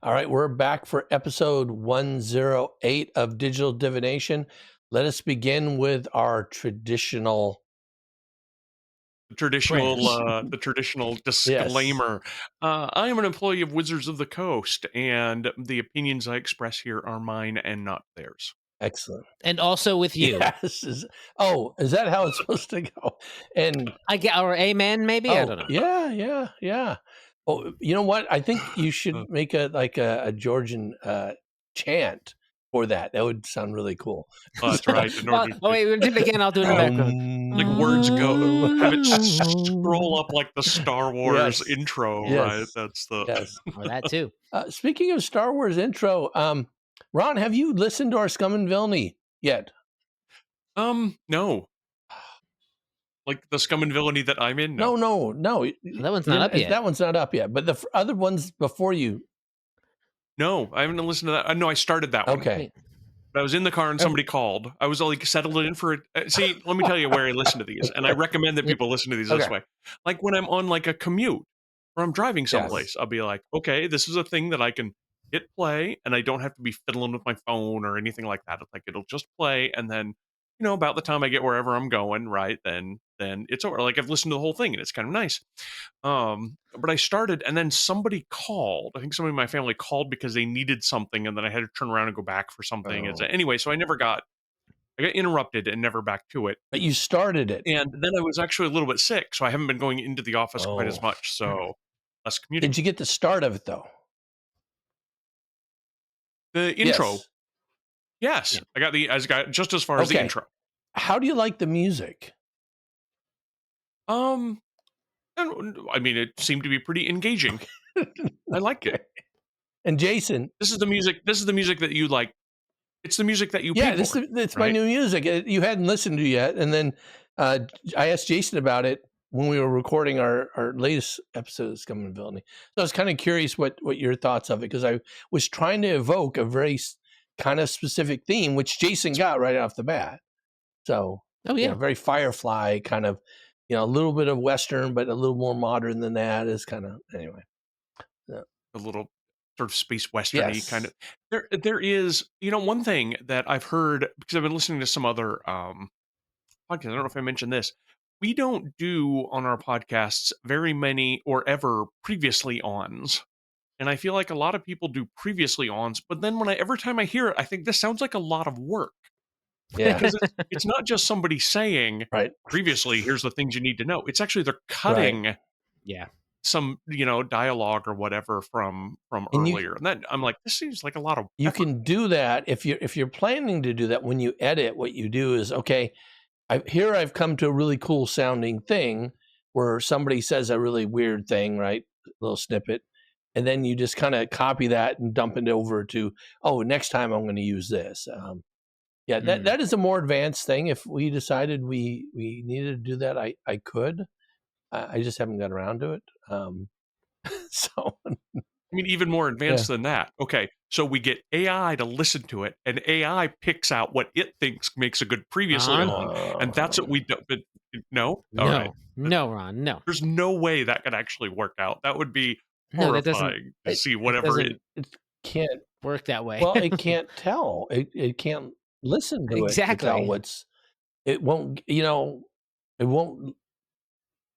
All right, we're back for episode 108 of Digital Divination. Let us begin with our traditional the traditional disclaimer. I am an employee of Wizards of the Coast, and the opinions I express here are mine and not theirs. Excellent. And also with you. Yes. Is that how it's supposed to go? And I get or amen, maybe? I don't know. Yeah. Oh, you know what? I think you should make a Georgian chant for that. That would sound really cool. Oh, that's right. Wait, we'll do it again. I'll do it in the background. Like words go, have it scroll up like the Star Wars intro, right? That's the or that too. Speaking of Star Wars intro, Ron, have you listened to our Scum and Villainy yet? No. Like the Scum and Villainy that I'm in? No. That one's not up yet. That one's not up yet. But the other ones before you. No, I haven't listened to that. No, I started that one. Okay. But I was in the car and somebody called. I was like settled in for it. See, let me tell you where I listen to these. And I recommend that people listen to these this way. Like when I'm on like a commute or I'm driving someplace, I'll be like, okay, this is a thing that I can hit play and I don't have to be fiddling with my phone or anything like that. It's like it'll just play, and then about the time I get wherever I'm going, right, then it's over. Like I've listened to the whole thing and it's kind of nice. But I started, and then somebody called. I think somebody in my family called because they needed something, and then I had to turn around and go back for something. Anyway, so I got interrupted and never back to it. But you started it. And then I was actually a little bit sick, so I haven't been going into the office quite as much. So less commuting. Did you get the start of it though? The intro. Yes. Yeah. I got just as far as the intro. How do you like the music? I mean, it seemed to be pretty engaging. I liked it. And Jason, this is the music that you like. It's the music that you pay for. It's my new music. You hadn't listened to it yet. And then I asked Jason about it when we were recording our latest episode of Scum and Villainy. So I was kind of curious what your thoughts of it, because I was trying to evoke a very kind of specific theme, which Jason got right off the bat. So, very Firefly kind of, a little bit of Western, but a little more modern than that is kind of, anyway. A little sort of space Western-y kind of. There is, one thing that I've heard, because I've been listening to some other podcasts. I don't know if I mentioned this. We don't do on our podcasts very many or ever previously ons. And I feel like a lot of people do previously ons, but then every time I hear it, I think this sounds like a lot of work. Yeah. Because it's not just somebody saying, previously, here's the things you need to know. It's actually they're cutting some, dialogue or whatever from earlier. And then I'm like, this seems like a lot of You effort. can do that if you're planning to do that. When you edit, what you do is, I've come to a really cool sounding thing where somebody says a really weird thing, right? A little snippet. And then you just kind of copy that and dump it over to, next time I'm going to use this. That is a more advanced thing. If we decided we needed to do that, I could. I just haven't got around to it. So, I mean, even more advanced than that. Okay, so we get AI to listen to it, and AI picks out what it thinks makes a good previously on, and that's what we do. But no, no, Ron, no. There's no way that could actually work out. That would be horrifying to see whatever it can't work that way. Well, it can't tell. It can't listen to it to tell it won't. It won't.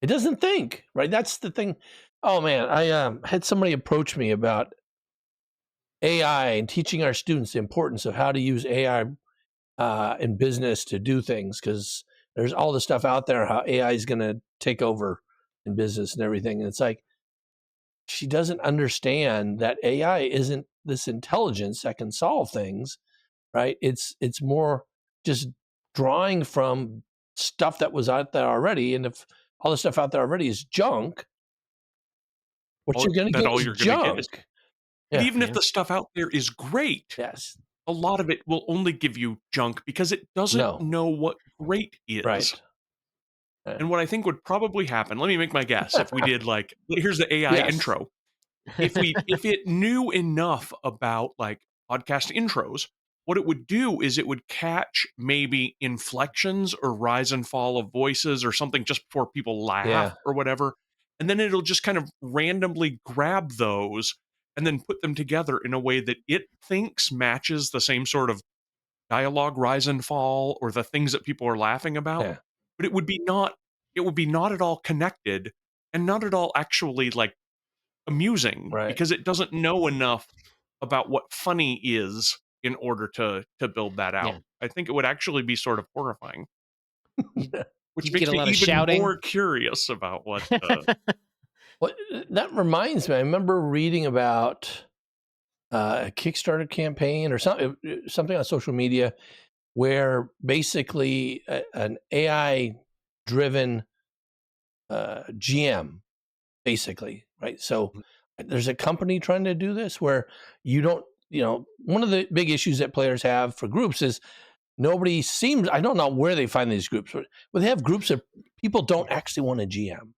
It doesn't think, right? That's the thing. Oh man, I had somebody approach me about AI and teaching our students the importance of how to use AI in business to do things, because there's all this stuff out there how AI is going to take over in business and everything. And it's like, she doesn't understand that AI isn't this intelligence that can solve things, right? It's more just drawing from stuff that was out there already. And if all the stuff out there already is junk, what you're going to get is junk. But even if the stuff out there is great, a lot of it will only give you junk because it doesn't know what great is. Right. And what I think would probably happen, let me make my guess, if we did here's the AI intro. If it knew enough about podcast intros, what it would do is it would catch maybe inflections or rise and fall of voices or something just before people laugh or whatever. And then it'll just kind of randomly grab those and then put them together in a way that it thinks matches the same sort of dialogue rise and fall or the things that people are laughing about, Yeah. but it would be not at all connected and not at all actually like amusing Right. because it doesn't know enough about what funny is in order to build that out. Yeah. I think it would actually be sort of horrifying, which You get makes a me lot of even shouting. more curious about what. Well, that reminds me. I remember reading about a Kickstarter campaign or something on social media where basically an AI-driven GM, basically, right? So there's a company trying to do this where you don't, one of the big issues that players have for groups is nobody seems, I don't know where they find these groups, but they have groups that people don't actually want to GM.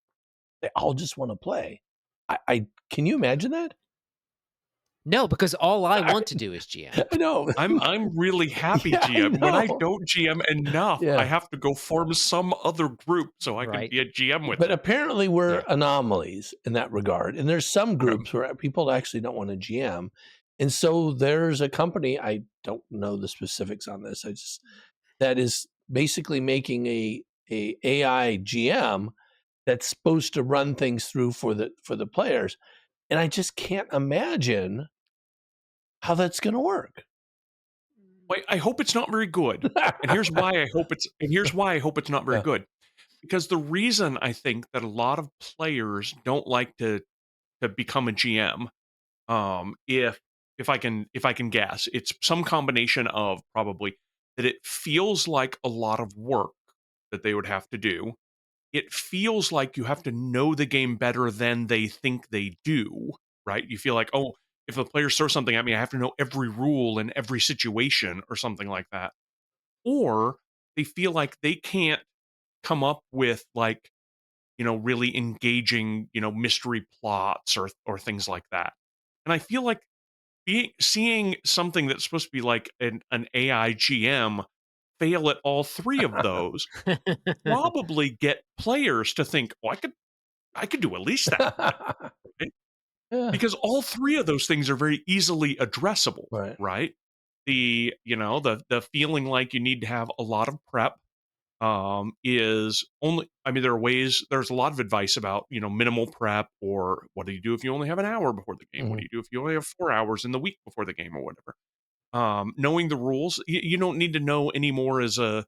They all just want to play. I can you imagine that? No, because all I want to do is GM. I know. I'm really happy GM. When I don't GM enough, I have to go form some other group so I can be a GM with But it. apparently we're anomalies in that regard. And there's some groups where people actually don't want to GM. And so there's a company, I don't know the specifics on this, that is basically making a AI GM that's supposed to run things through for the players. And I just can't imagine how that's going to work. I hope it's not very good. And here's why I hope it's not very good. Because the reason I think that a lot of players don't like to become a GM, if I can guess, it's some combination of probably that it feels like a lot of work that they would have to do. It feels like you have to know the game better than they think they do, right? You feel like, oh, if the players throw something at me, I have to know every rule in every situation or something like that. Or they feel like they can't come up with like, really engaging, mystery plots or things like that. And I feel like seeing something that's supposed to be like an AI GM fail at all three of those probably get players to think, oh, I could do at least that. Right? Because all three of those things are very easily addressable, right? The feeling like you need to have a lot of prep is only, there's a lot of advice about, minimal prep, or what do you do if you only have an hour before the game? What do you do if you only have 4 hours in the week before the game or whatever? Knowing the rules, you don't need to know any more as a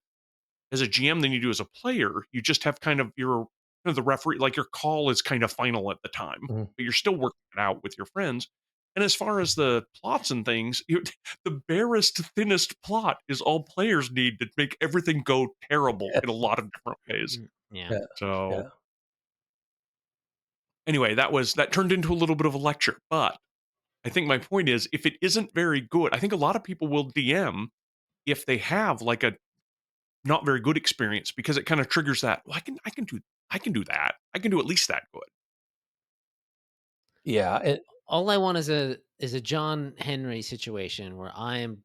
GM than you do as a player. You just have kind of the referee, like your call is kind of final at the time, but you're still working it out with your friends. And as far as the plots and things, the barest, thinnest plot is all players need to make everything go terrible in a lot of different ways. So anyway, that turned into a little bit of a lecture, but I think my point is, if it isn't very good, I think a lot of people will DM if they have like a not very good experience, because it kind of triggers that. Well, I can do that. I can do at least that good. Yeah. All I want is a John Henry situation where I am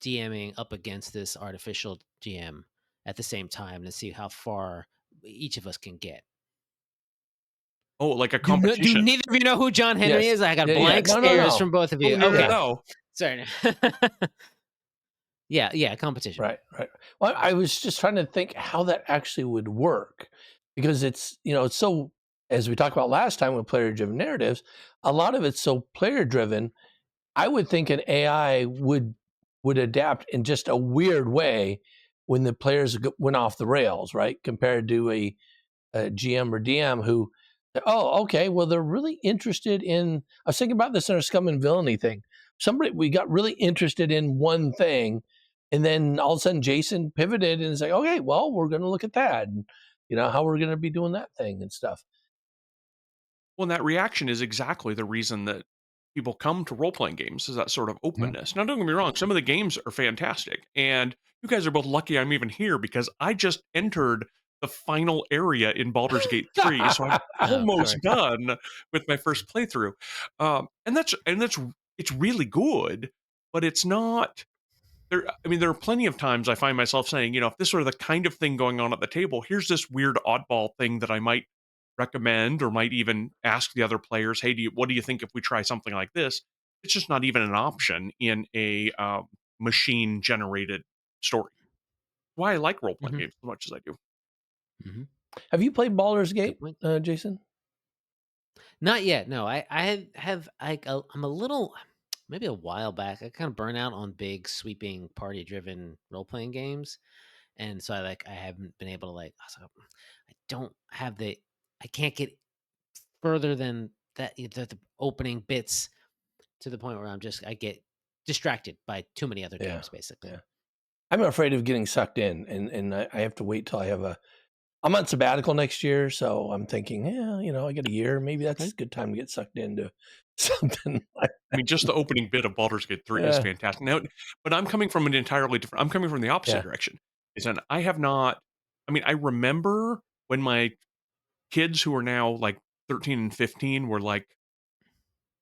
DMing up against this artificial GM at the same time to see how far each of us can get. Oh, like a competition. Do neither of you know who John Henry is? I got blank stares no. from both of you. Oh, okay. No. Sorry. Yeah, competition. Right. Well, I was just trying to think how that actually would work, because it's, it's so, as we talked about last time with player-driven narratives, a lot of it's so player-driven. I would think an AI would adapt in just a weird way when the players went off the rails, right? Compared to a GM or DM who, oh, okay, well, they're really interested in, I was thinking about this in our scum and villainy thing. We got really interested in one thing, and then all of a sudden Jason pivoted and is like, okay, well, we're going to look at that, and how we're going to be doing that thing and stuff. Well, and that reaction is exactly the reason that people come to role-playing games, is that sort of openness. Now, don't get me wrong, some of the games are fantastic, and you guys are both lucky I'm even here, because I just entered the final area in Baldur's Gate 3, so I'm almost done with my first playthrough. And that's it's really good, but it's not there. I mean, there are plenty of times I find myself saying, if this were the kind of thing going on at the table, here's this weird oddball thing that I might recommend or might even ask the other players, hey, what do you think if we try something like this? It's just not even an option in a machine generated story. Why I like role playing Mhm. games as much as I do. Mhm. Have you played Baldur's Good Gate, point. Jason? Not yet. No, I'm a little maybe a while back. I kind of burn out on big sweeping party driven role playing games, and so I haven't been able to so I don't have I can't get further than that the opening bits to the point where I get distracted by too many other Yeah, games basically. yeah. I'm afraid of getting sucked in, and I have to wait till I have I'm on sabbatical next year, so I'm thinking, yeah, I get a year. Maybe that's Okay. a good time to get sucked into something like I mean, just the opening bit of Baldur's Gate 3 is that. fantastic. Now, but I'm coming from an entirely different. I'm coming from the opposite Yeah. direction. Is that I have not. I mean, I remember when my kids who are now like 13 and 15 were like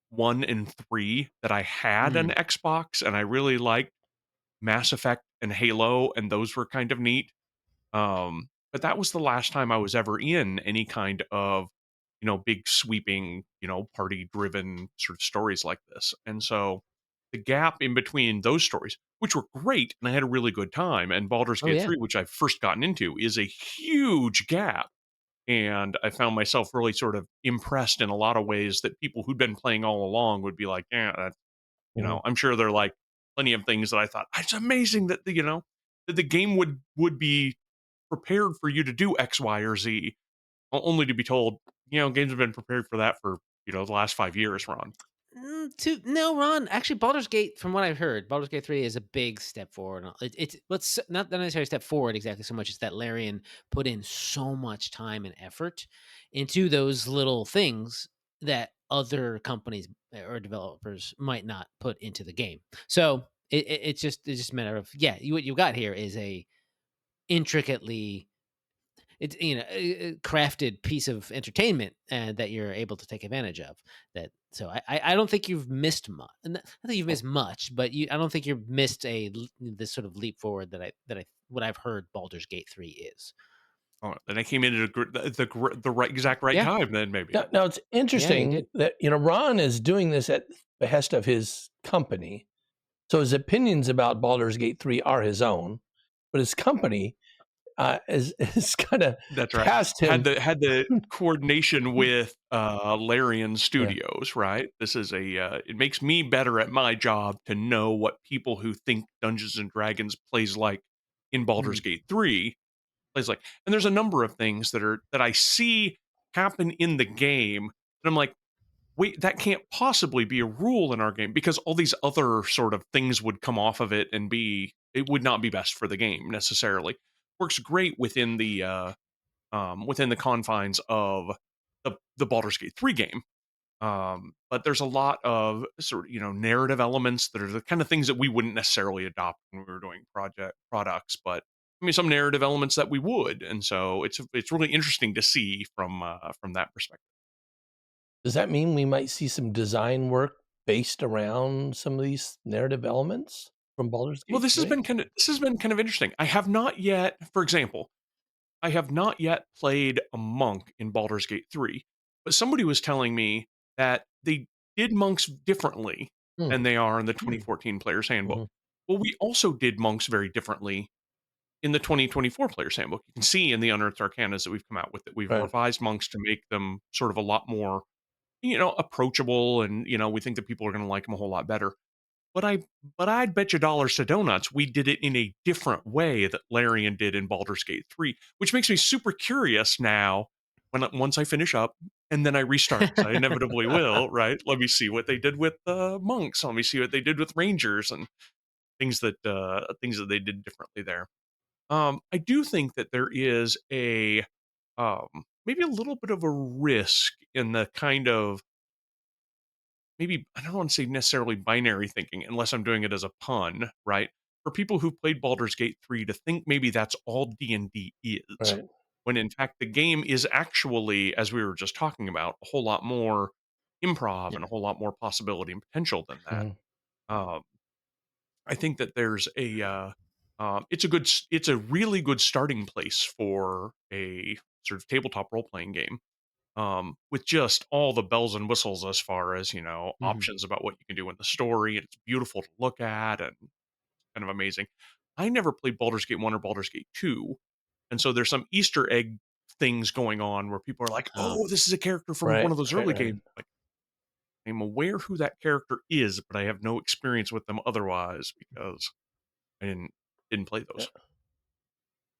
1 and 3 that I had an Mm. Xbox and I really liked Mass Effect and Halo, and those were kind of neat. But that was the last time I was ever in any kind of, big sweeping, party driven sort of stories like this. And so the gap in between those stories, which were great, and I had a really good time, and Baldur's Oh Gate yeah. 3, which I've first gotten into, is a huge gap. And I found myself really sort of impressed in a lot of ways that people who'd been playing all along would be like, yeah, Mhm. I'm sure there are like plenty of things that I thought it's amazing that that the game would be prepared for you to do X, Y, or Z, only to be told, games have been prepared for that for the last 5 years, Ron. No, Ron. Actually, Baldur's Gate, from what I've heard, Baldur's Gate 3 is a big step forward. It's what's not necessarily a step forward exactly so much as that Larian put in so much time and effort into those little things that other companies or developers might not put into the game. So it's just a matter of what you got here is a intricately it's a crafted piece of entertainment that you're able to take advantage of. I don't think you've missed much. I think you've missed much, but I don't think you've missed this sort of leap forward that I what I've heard Baldur's Gate 3 is. Oh, then I came in at the right exact right Yeah, time. Then maybe. Now it's yeah, you interesting did. that Ron is doing this at behest of his company, so his opinions about Baldur's Gate 3 are his own, but his company is kind of That's right. past Had him. the coordination with Larian Yeah. Studios, right? This is it makes me better at my job to know what people who think Dungeons and Dragons plays like in Baldur's Mhm. Gate 3 plays like. And there's a number of things that I see happen in the game and I'm like, wait, that can't possibly be a rule in our game because all these other sort of things would come off of it and it would not be best for the game necessarily. Works great within the confines of the Baldur's Gate 3 game. But there's a lot of sort of narrative elements that are the kind of things that we wouldn't necessarily adopt when we were doing products, but I mean some narrative elements that we would, and so it's really interesting to see from that perspective. Does that mean we might see some design work based around some of these narrative elements from Baldur's Well, Gate 3? this has been kind of interesting. I have not yet, for example, I have not yet played a monk in Baldur's Gate 3, but somebody was telling me that they did monks differently Hmm. than they are in the 2014 Player's Handbook. Mhm. Well, we also did monks very differently in the 2024 Player's Handbook. You can see in the Unearthed Arcanas that we've come out with that we've Right. revised monks to make them sort of a lot more, approachable, and we think that people are going to like them a whole lot better. But I'd bet you dollars to donuts we did it in a different way that Larian did in Baldur's Gate 3, which makes me super curious now once I finish up and then I restart, because I inevitably will, right? Let me see what they did with monks. Let me see what they did with rangers and things that they did differently there. I do think that there is maybe a little bit of a risk in the kind of, maybe I don't want to say necessarily binary thinking unless I'm doing it as a pun, right? For people who've played Baldur's Gate 3 to think maybe that's all D&D is, Right. when in fact the game is actually, as we were just talking about, a whole lot more improv Yeah. and a whole lot more possibility and potential than that. Mhm. Um, I think that there's it's a really good starting place for a sort of tabletop role playing game. with just all the bells and whistles as far as, Mm-hmm. options about what you can do in the story, and it's beautiful to look at and kind of amazing. I never played Baldur's Gate 1 or Baldur's Gate 2, and so there's some Easter egg things going on where people are like, "Oh, this is a character from one Right, of those right, early right. games." Like, I'm aware who that character is, but I have no experience with them otherwise because I didn't play Yeah. those.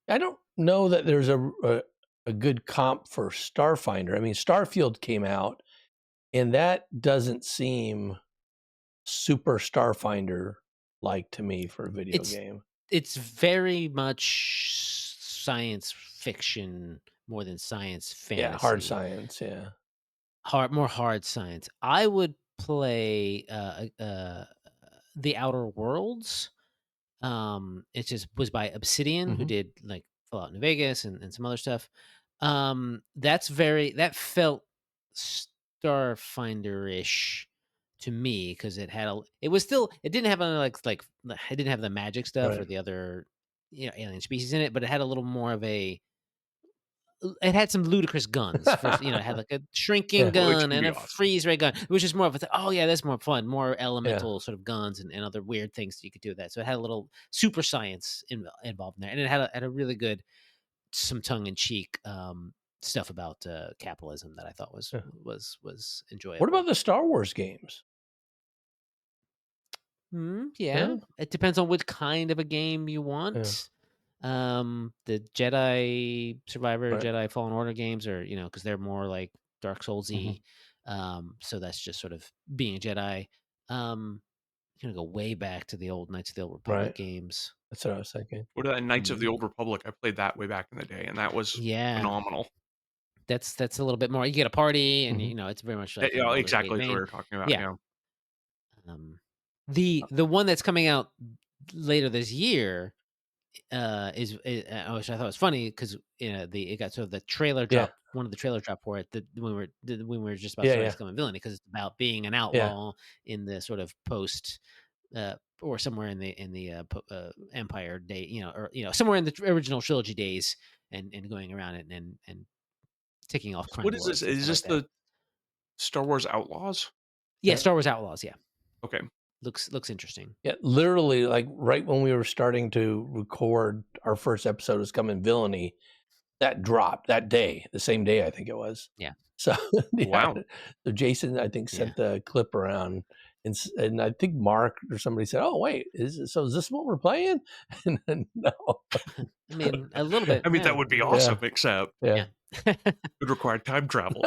I don't know that there's a good comp for Starfinder. I mean, Starfield came out, and that doesn't seem super Starfinder like to me for a video game. It's very much science fiction more than science fantasy. Yeah, hard science. Yeah, more hard science. I would play The Outer Worlds. It just was by Obsidian, who did like Fallout New Vegas and some other stuff. That felt Starfinder-ish to me because it didn't have any it didn't have the magic stuff or right. the other alien species in it, but it had a little more of it had some ludicrous guns. First, it had like a shrinking Yeah. Which gun can and be a awesome. freeze ray gun. It was just more of oh yeah, that's more fun, more Yeah. elemental sort of guns and other weird things you could do with that. So it had a little super science involved in there, and it had a really good, some tongue in cheek stuff about capitalism that I thought was enjoyable. What about the Star Wars games? Yeah, it depends on which kind of a game you want. The Jedi Survivor, Right. Jedi Fallen Order games are, because they're more like Dark Souls-y. So that's just sort of being a Jedi. You're gonna go way back to the old Knights of the Old Republic games. That's what I was thinking. What about Knights of the Old Republic? I played that way back in the day, and that was phenomenal. That's a little bit more. You get a party, and it's very much like exactly what we were talking about. Yeah. The one that's coming out later this year which I thought was funny because it got sort of the trailer drop. One of the trailer drop for it when we were just about starting Scum and Villainy, because it's about being an outlaw in the sort of post or somewhere in the Empire day, or somewhere in the original trilogy days, and going around it and ticking off crime. What is this? Is this the Star Wars Outlaws? Yeah, Star Wars Outlaws. Yeah. Okay. Looks interesting. Yeah, literally, like right when we were starting to record our first episode of Scum and Villainy, that dropped that day, the same day I think it was. Yeah. So wow. So Jason, I think, sent the clip around, and I think Mark or somebody said, "Oh wait, is this what we're playing?" And then, no. I mean, a little bit. I mean, that would be awesome, except it would require time travel.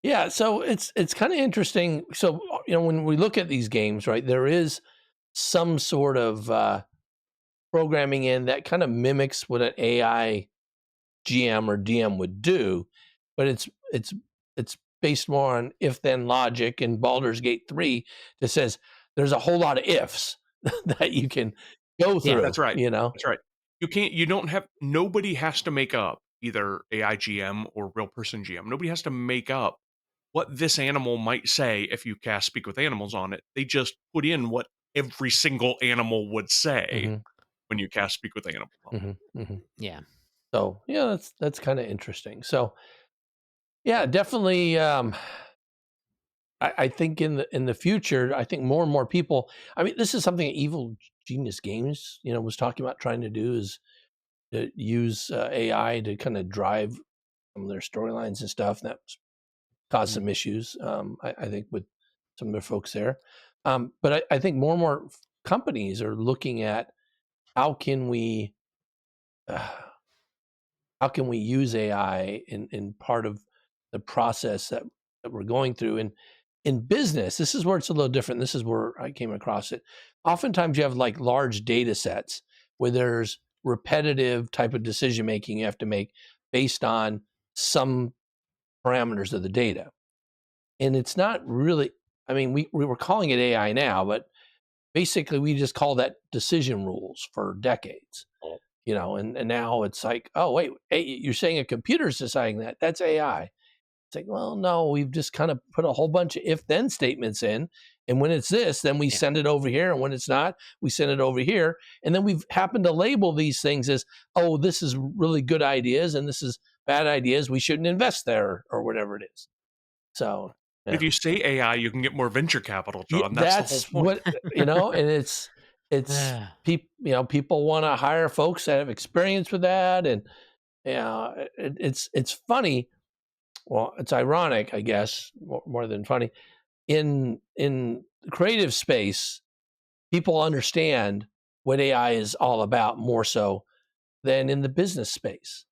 Yeah, so it's kind of interesting. So when we look at these games, right, there is some sort of programming in that kind of mimics what an AI GM or DM would do, but it's based more on if-then logic. In Baldur's Gate 3, that says there's a whole lot of ifs that you can go through. Yeah, that's right. That's right. Nobody has to make up either AI GM or real person GM. Nobody has to make up what this animal might say if you cast Speak with Animals on it. They just put in what every single animal would say when you cast Speak with Animals on it. Yeah. So yeah, that's kind of interesting. So yeah, definitely. I think in the future, I think more and more people. I mean, this is something Evil Genius Games, was talking about trying to do, is to use AI to kind of drive some of their storylines and stuff. And that's caused some issues, I think, with some of their folks there. But I think more and more companies are looking at how can we use AI in part of the process that we're going through. And in business, this is where it's a little different. This is where I came across it. Oftentimes you have like large data sets where there's repetitive type of decision making you have to make based on some parameters of the data. And it's not really, I mean, we were calling it AI now, but basically we just call that decision rules for decades. And now it's like, oh, wait, you're saying a computer's deciding that? That's AI. It's like, well, no, we've just kind of put a whole bunch of if-then statements in. And when it's this, then we send it over here. And when it's not, we send it over here. And then we've happened to label these things as, oh, this is really good ideas and this is bad ideas, we shouldn't invest there or whatever it is. So If you say AI, you can get more venture capital, John. That's the whole that's point. what, and it's people, people want to hire folks that have experience with that. And it's funny. Well, it's ironic, I guess, more than funny. In the creative space, people understand what AI is all about more so than in the business space.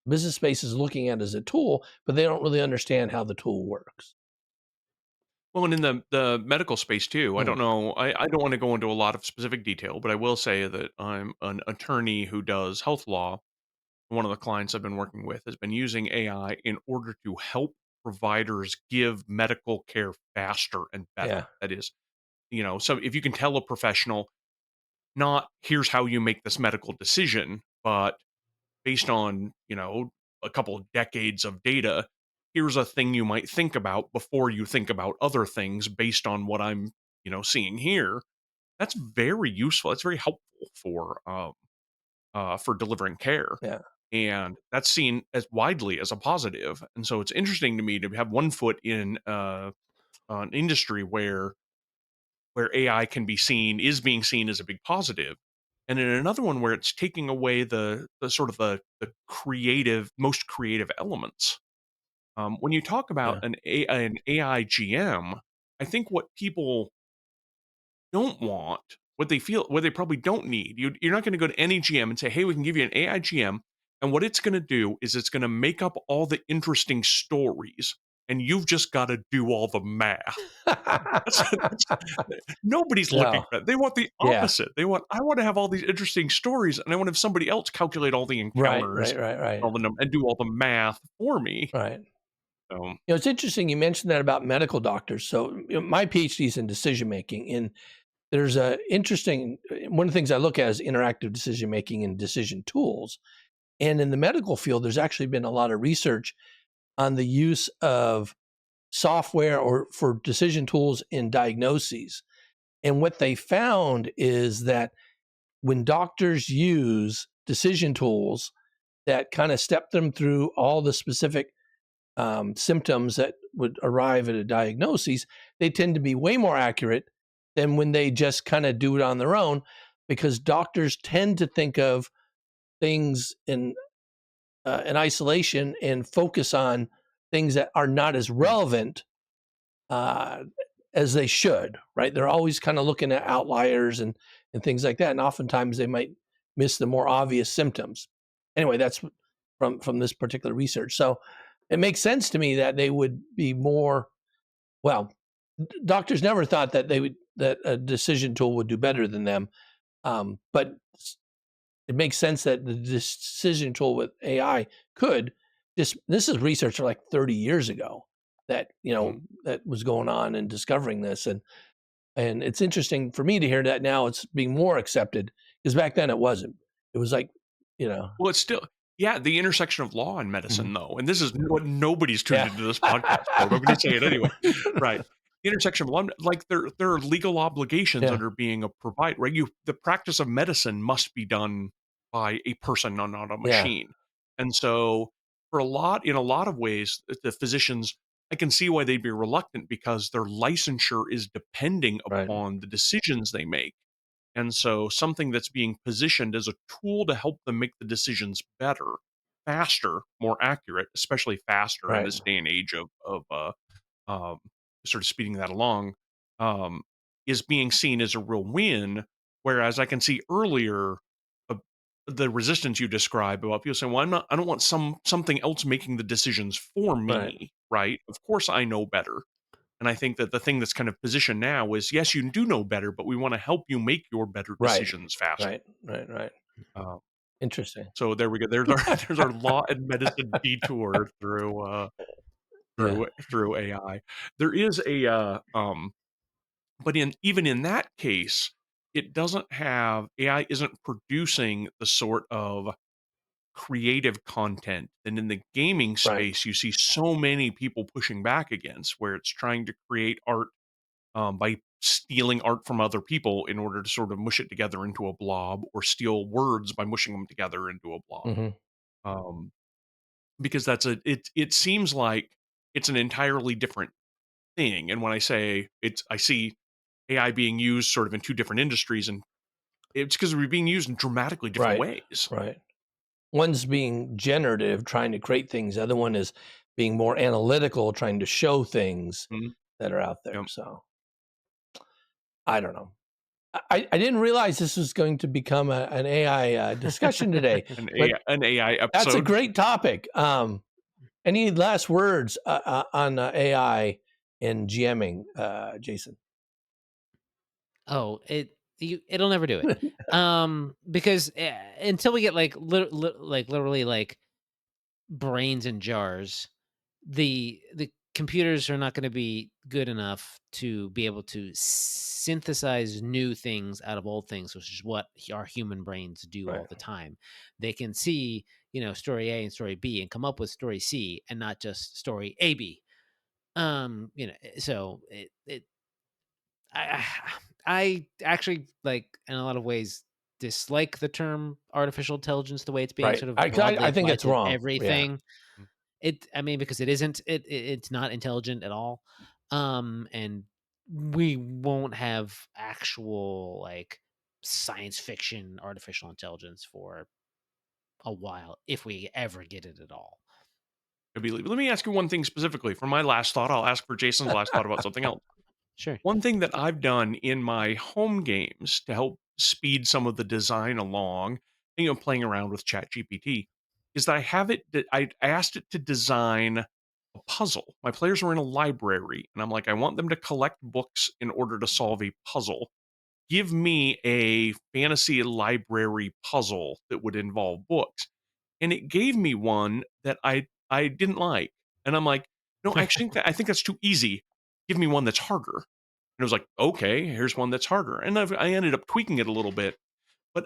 Business space is looking at it as a tool, but they don't really understand how the tool works. Well, and in the medical space too, I don't know. I don't want to go into a lot of specific detail, but I will say that I'm an attorney who does health law. One of the clients I've been working with has been using AI in order to help providers give medical care faster and better. Yeah. That is, so if you can tell a professional, not here's how you make this medical decision, but based on, a couple of decades of data, here's a thing you might think about before you think about other things based on what I'm, seeing here. That's very useful. It's very helpful for delivering care. Yeah. And that's seen as widely as a positive. And so it's interesting to me to have one foot in an industry where AI is being seen as a big positive, and in another one where it's taking away the sort of the most creative elements. When you talk about Yeah. an AI GM, I think what people don't want, what they probably don't need, you're not going to go to any GM and say, hey, we can give you an AI GM. And what it's going to do is it's going to make up all the interesting stories, and you've just got to do all the math. Nobody's looking for that. They want the opposite. I want to have all these interesting stories, and I want to have somebody else calculate all the encounters, Right. and do all the math for me. Right. So, It's interesting you mentioned that about medical doctors. So my PhD is in decision making, and there's a interesting one of the things I look at is interactive decision making and decision tools. And in the medical field, there's actually been a lot of research on the use of software or for decision tools in diagnoses. And what they found is that when doctors use decision tools that kind of step them through all the specific symptoms that would arrive at a diagnosis, they tend to be way more accurate than when they just kind of do it on their own, because doctors tend to think of things in isolation and focus on things that are not as relevant as they should, right? They're always kind of looking at outliers and things like that, and oftentimes they might miss the more obvious symptoms. Anyway, that's from this particular research. So it makes sense to me that they would be more. Well, doctors never thought that that a decision tool would do better than them, but it makes sense that the decision tool with AI could. This is research from like 30 years ago that that was going on and discovering this, and it's interesting for me to hear that now it's being more accepted, because back then it wasn't. It was like, well, it's still, the intersection of law and medicine, though, and this is what nobody's tuned into this podcast for, but I'm going to say it anyway, right? The intersection of law, like there are legal obligations under being a provider, right? The practice of medicine must be done by a person, not a machine, and so in a lot of ways, the physicians, I can see why they'd be reluctant, because their licensure is depending upon the decisions they make. And so something that's being positioned as a tool to help them make the decisions better, faster, more accurate, especially faster in this day and age of um, sort of speeding that along, um, is being seen as a real win. Whereas I can see earlier uh, the resistance you describe about people saying, "Well, I don't want something else making the decisions for me." Right? Of course, I know better. And I think that the thing that's kind of positioned now is, yes, you do know better, but we want to help you make your better decisions faster. Right. Uh, Interesting. so there we go. There's our law and medicine detour through AI. There is but even in that case, it doesn't have AI isn't producing the sort of creative content. And in the gaming space, you see so many people pushing back against, where it's trying to create art by stealing art from other people in order to sort of mush it together into a blob, or steal words by mushing them together into a blob. Um, because it seems like it's an entirely different thing. And when I say I see AI being used sort of in two different industries, and it's because we're being used in dramatically different ways. Right. One's being generative, trying to create things. The other one is being more analytical, trying to show things that are out there. Yep. So I don't know. I didn't realize this was going to become an AI discussion today. an AI episode. That's a great topic. Any last words on AI in GMing, Jason? Oh, it'll never do it. Because until we get like literally like brains in jars, the computers are not going to be good enough to be able to synthesize new things out of old things, which is what our human brains do all the time. They can see, story A and story B and come up with story C and not just story AB. So I actually, like, in a lot of ways, dislike the term artificial intelligence, the way it's being sort of broadly I think applied it's to wrong. everything. Because it isn't. It's not intelligent at all. And we won't have actual, like, science fiction artificial intelligence for a while, if we ever get it at all. Let me ask you one thing specifically. For my last thought, I'll ask for Jason's last thought about something else. Sure. One thing that I've done in my home games to help speed some of the design along, playing around with ChatGPT, is that I asked it to design a puzzle. My players were in a library, and I'm like, I want them to collect books in order to solve a puzzle. Give me a fantasy library puzzle that would involve books. And it gave me one that I didn't like. And I'm like, no, I think that's too easy. Give me one that's harder. And it was like, okay, here's one that's harder. And I ended up tweaking it a little bit. But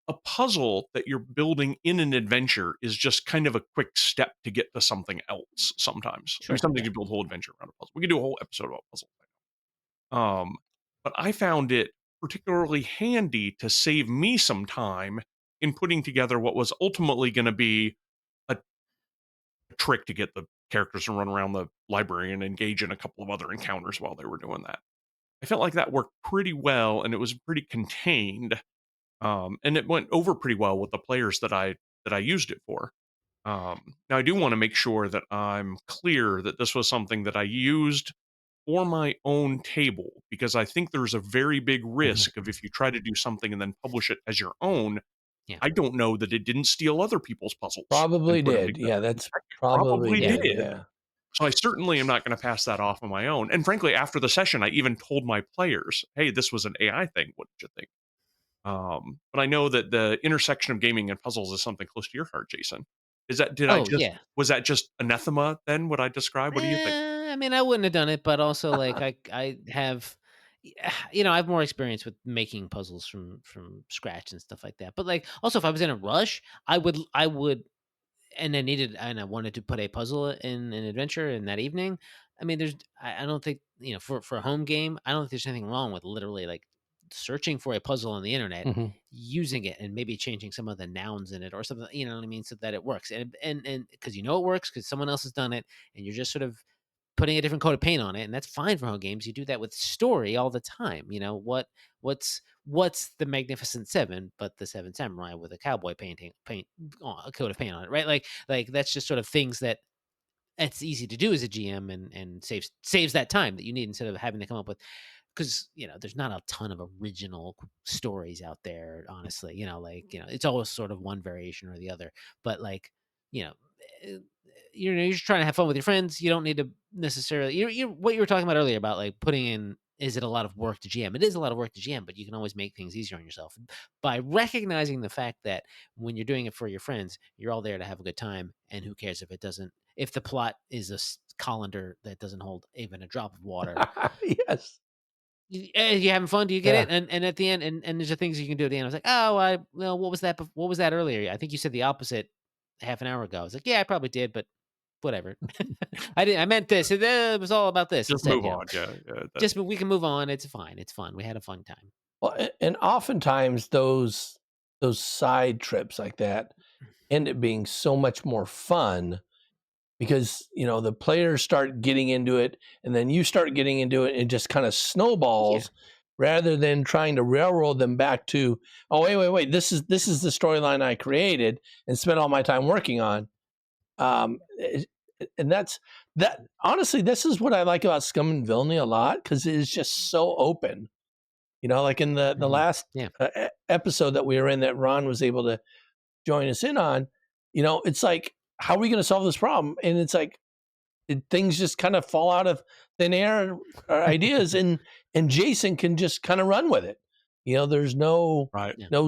a puzzle that you're building in an adventure is just kind of a quick step to get to something else sometimes. Sure, sometimes you build a whole adventure around a puzzle. We could do a whole episode about puzzles. But I found it particularly handy to save me some time in putting together what was ultimately going to be a trick to get the characters to run around the library and engage in a couple of other encounters while they were doing that. I felt like that worked pretty well, and it was pretty contained, and it went over pretty well with the players that I used it for. Now, I do want to make sure that I'm clear that this was something that I used for my own table, because I think there's a very big risk of, if you try to do something and then publish it as your own, I don't know that it didn't steal other people's puzzles. Probably did. Yeah, that's probably did. Yeah. So I certainly am not going to pass that off on my own. And frankly, after the session, I even told my players, hey, this was an AI thing. What did you think? But I know that the intersection of gaming and puzzles is something close to your heart, Jason. Was that just anathema then, what I described? What do you think? I mean, I wouldn't have done it, but also, like, I have, I have more experience with making puzzles from scratch and stuff like that. But, like, also, if I was in a rush, I would, and I wanted to put a puzzle in an adventure in that evening. I mean, I don't think, for a home game, I don't think there's anything wrong with literally, like, searching for a puzzle on the internet, using it, and maybe changing some of the nouns in it or something, you know what I mean, so that it works. And because it works because someone else has done it, and you're just sort of putting a different coat of paint on it, and that's fine for home games. You do that with story all the time. What's the Magnificent Seven but the Seven Samurai with a cowboy a coat of paint on it, right? Like that's just sort of things that it's easy to do as a GM, and saves that time that you need, instead of having to come up with, because there's not a ton of original stories out there, honestly. It's always sort of one variation or the other, but, like, eh, you're just trying to have fun with your friends. You don't need to necessarily, what you were talking about earlier about, like, putting in, is it a lot of work to GM? It is a lot of work to GM, but you can always make things easier on yourself by recognizing the fact that when you're doing it for your friends, you're all there to have a good time, and who cares if the plot is a colander that doesn't hold even a drop of water. Yes. You having fun? Do you get it? And at the end, and there's the things you can do at the end. I was like, oh, what was that? What was that earlier? I think you said the opposite half an hour ago. I was like, yeah, I probably did, but whatever. I didn't. I meant this. It was all about this. Just move on. Yeah. We can move on. It's fine. It's fun. We had a fun time. Well, and oftentimes those side trips like that end up being so much more fun because the players start getting into it, and then you start getting into it, and it just kind of snowballs, rather than trying to railroad them back to, oh, wait, this is the storyline I created and spent all my time working on. And that. Honestly, this is what I like about Scum and Villainy a lot, because it is just so open. Like in the last episode that we were in, that Ron was able to join us in on, it's like, how are we going to solve this problem? And it's like, things just kind of fall out of thin air, or ideas, and Jason can just kind of run with it. There's no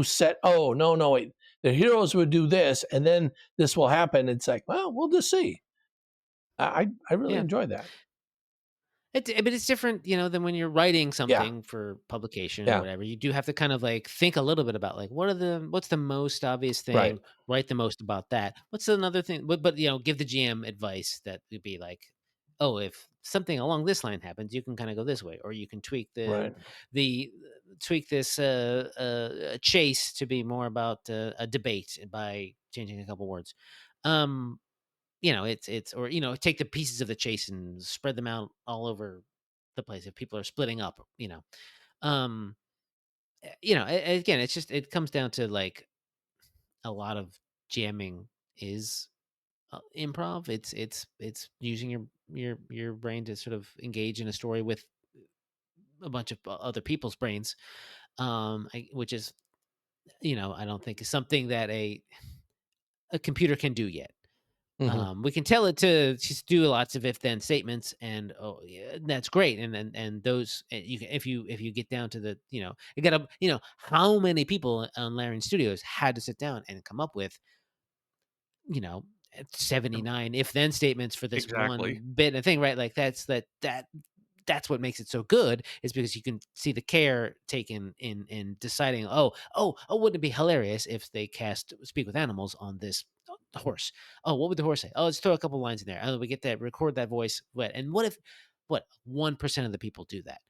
set. Oh, no, wait. The heroes would do this, and then this will happen. It's like, well, we'll just see. I really enjoy that. But it's different, than when you're writing something for publication or whatever. You do have to kind of like think a little bit about like, what's the most obvious thing? Right. Write the most about that. What's another thing? But give the GM advice that would be like, oh, if something along this line happens, you can kind of go this way, or you can tweak tweak this chase to be more about a debate by changing a couple words. It's or take the pieces of the chase and spread them out all over the place if people are splitting up. Again, it's just, it comes down to like a lot of jamming is improv. It's using your brain to sort of engage in a story with a bunch of other people's brains, which is I don't think is something that a computer can do yet. We can tell it to just do lots of if-then statements, and that's great. And those, you can, if you get down to the, you got to, how many people on Larian Studios had to sit down and come up with, 79 if-then statements for this one bit of thing, right? Like that's what makes it so good, is because you can see the care taken in deciding, wouldn't it be hilarious if they cast Speak with Animals on this horse? Oh, what would the horse say? Oh, let's throw a couple lines in there. Oh, we get that, record that voice. And what if 1% of the people do that?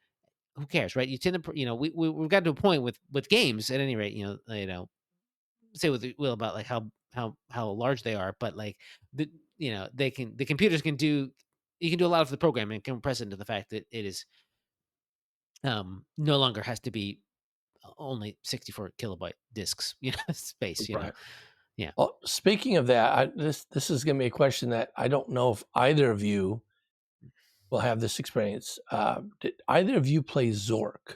Who cares, right? You tend to, we've got to a point with games, at any rate, say what they will about like how large they are, but like the computers can do, you can do a lot of the programming, compress into the fact that it is no longer has to be only 64 kilobyte disks, space, Right. Yeah. Well, speaking of that, this is going to be a question that I don't know if either of you will have this experience. Did either of you play Zork?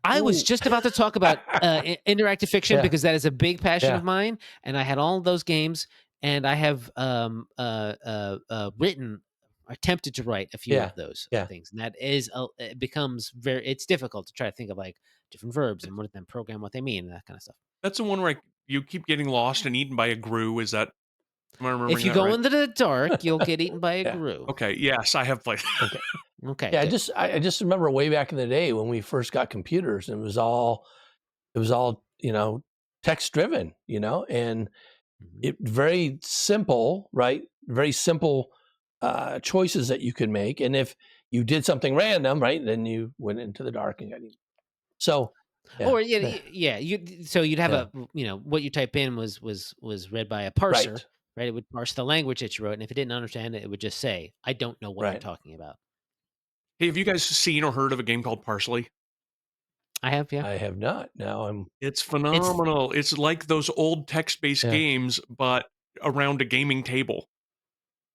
I was just about to talk about interactive fiction, because that is a big passion of mine, and I had all of those games, and I have written, attempted to write a few of those things, and that is it becomes it's difficult to try to think of like different verbs and what then program what they mean and that kind of stuff. That's the one where you keep getting lost and eaten by a grue. Is that? Am I remembering if you that go right? into the dark, you'll get eaten by a grue. Okay. Yes, I have played. Okay. Yeah, I just remember way back in the day when we first got computers, and it was all text driven, and it very simple, right? Very simple choices that you could make, and if you did something random, right, then you went into the dark and got eaten. So. Yeah. Or you'd have what you type in was read by a parser, right? It would parse the language that you wrote, and if it didn't understand it, it would just say, "I don't know what you're talking about." Hey, have you guys seen or heard of a game called Parsley? I have, yeah. I have not. Now It's phenomenal. It's like those old text-based games, but around a gaming table,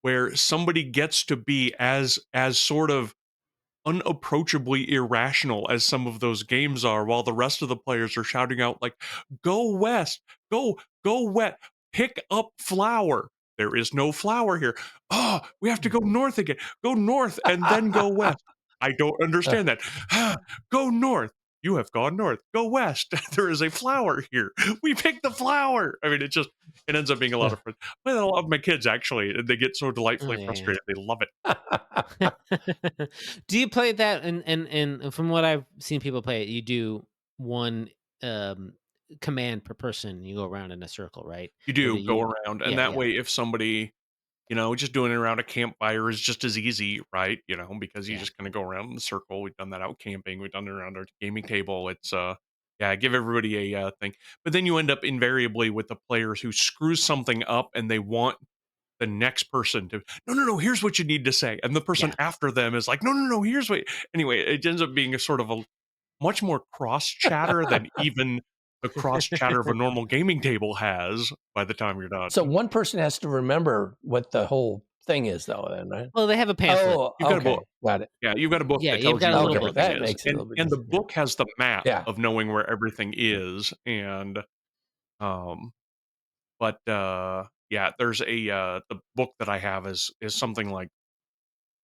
where somebody gets to be as sort of unapproachably irrational as some of those games are, while the rest of the players are shouting out like, "Go west, go west, pick up flour." There is no flour here. Oh, we have to go north again. Go north and then go west. I don't understand that. Go north. You have gone north. Go west. There is a flower here. We picked the flower. I mean, it ends up being a lot of fun. I play that a lot of my kids, actually. They get so delightfully frustrated. They love it. Do you play that? And from what I've seen people play it, you do one command per person. You go around in a circle, right? You do go around, and that way, if somebody, just doing it around a campfire is just as easy, right? Because you just kind of go around in the circle. We've done that out camping. We've done it around our gaming table. It's give everybody a thing. But then you end up invariably with the players who screw something up, and they want the next person to, no, here's what you need to say. And the person after them is like, no, here's what. Anyway, it ends up being a sort of a much more cross chatter than even the cross chatter of a normal gaming table has by the time you're done. So one person has to remember what the whole thing is, though, then, right? Well, they have a pamphlet. Oh, You've got a okay. book. Got it. Yeah, you've got a book Yeah, that you've tells got you a what little book. everything That is. makes it a little bit And the easier. book has the map Yeah. of knowing where everything is. And but yeah, there's the book that I have is something like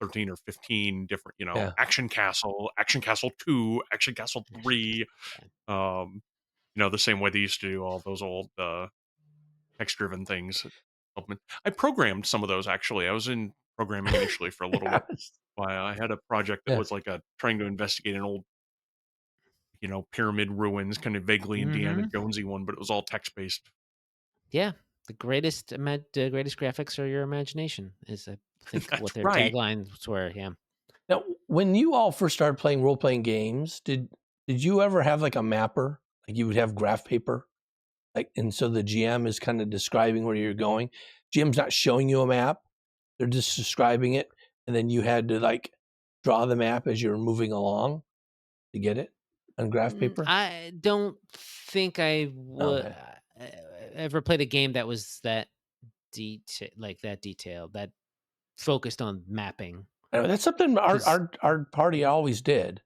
13 or 15 different, Action Castle, Action Castle 2, Action Castle 3. The same way they used to do all those old text-driven things. I programmed some of those, actually. I was in programming initially for a little while. I had a project that was like trying to investigate an old, pyramid ruins, kind of vaguely Indiana Jonesy one, but it was all text-based. Yeah, the greatest graphics are your imagination, is I think what their taglines were. Yeah. Now, when you all first started playing role-playing games, did you ever have like a mapper? Like you would have graph paper? And so the GM is kind of describing where you're going. GM's not showing you a map. They're just describing it. And then you had to like draw the map as you're moving along to get it on graph paper. I don't think I would ever played a game that was that detailed, that focused on mapping. I know, that's something our party always did.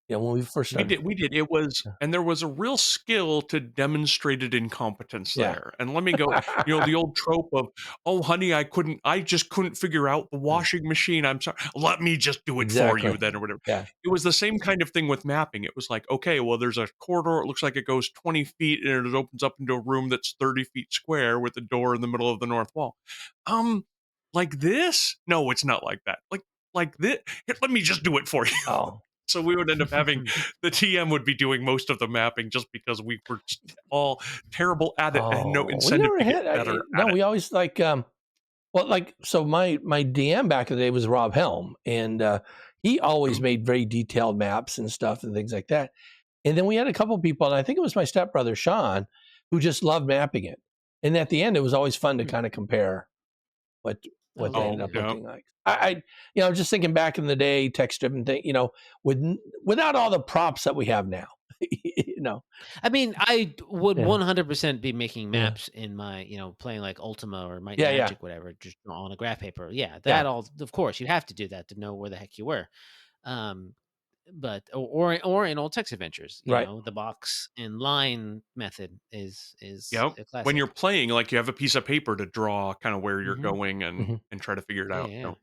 When we first started. We did. It was, and there was a real skill to demonstrated incompetence there. And let me go, the old trope of, oh, honey, I just couldn't figure out the washing machine. I'm sorry. Let me just do it for you then, or whatever. Yeah. It was the same kind of thing with mapping. It was like, okay, well, there's a corridor. It looks like it goes 20 feet and it opens up into a room that's 30 feet square with a door in the middle of the north wall. Like this? No, it's not like that. Like this. Here, let me just do it for you. Oh. So we would end up having the TM would be doing most of the mapping just because we were all terrible at it and no incentive to get better. We always so my DM back in the day was Rob Helm, and he always made very detailed maps and stuff and things like that. And then we had a couple people, and I think it was my stepbrother Sean, who just loved mapping it. And at the end, it was always fun to kind of compare what they end up looking like. I just thinking back in the day, text-driven thing, without all the props that we have now, I mean, I would 100% be making maps in my, playing like Ultima or Might and Magic, whatever, just on a graph paper. Yeah, all, of course, you have to do that to know where the heck you were. But or in old text adventures, the box and line method is a classic. When you're playing, like you have a piece of paper to draw kind of where you're going and try to figure it out. Yeah.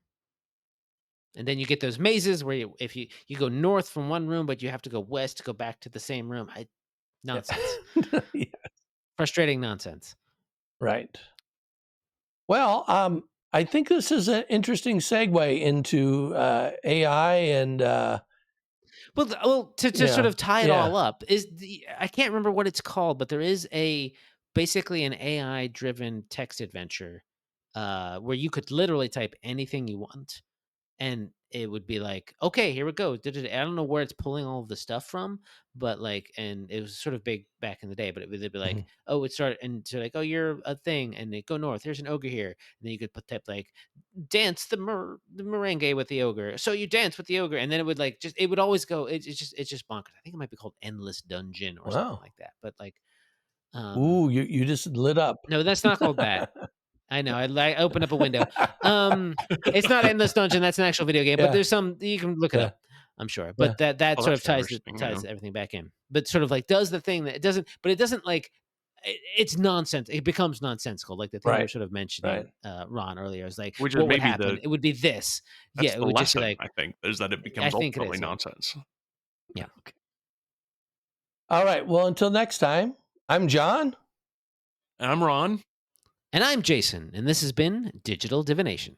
And then you get those mazes where if you go north from one room, but you have to go west to go back to the same room. Nonsense. Frustrating nonsense. Right. Well, I think this is an interesting segue into AI and. Well, to sort of tie it all up, I can't remember what it's called, but there is basically an AI-driven text adventure where you could literally type anything you want, and it would be like, okay, here we go. I don't know where it's pulling all of the stuff from, but and it was sort of big back in the day, but it would be like, oh, it started, and so like, oh, you're a thing, and they go type there's an ogre here, and then you could type like, dance the merengue with the ogre. So you dance with the ogre, and then it would it would always go. It's just bonkers. I think it might be called Endless Dungeon or something like that. But ooh, you just lit up. No, that's not called that. I know. I opened up a window. It's not Endless Dungeon. That's an actual video game, but there's some you can look it up. I'm sure, but that sort of ties everything back in. But sort of does the thing that it doesn't. But it doesn't it's nonsense. It becomes nonsensical, like the thing you were sort of mentioning, Ron, earlier. Is like, which what would happen? It would be this. That's it would lesson, just be like, I think, is that it becomes ultimately nonsense. Yeah. Okay. All right. Well, until next time, I'm John. And I'm Ron. And I'm Jason. And this has been Digital Divination.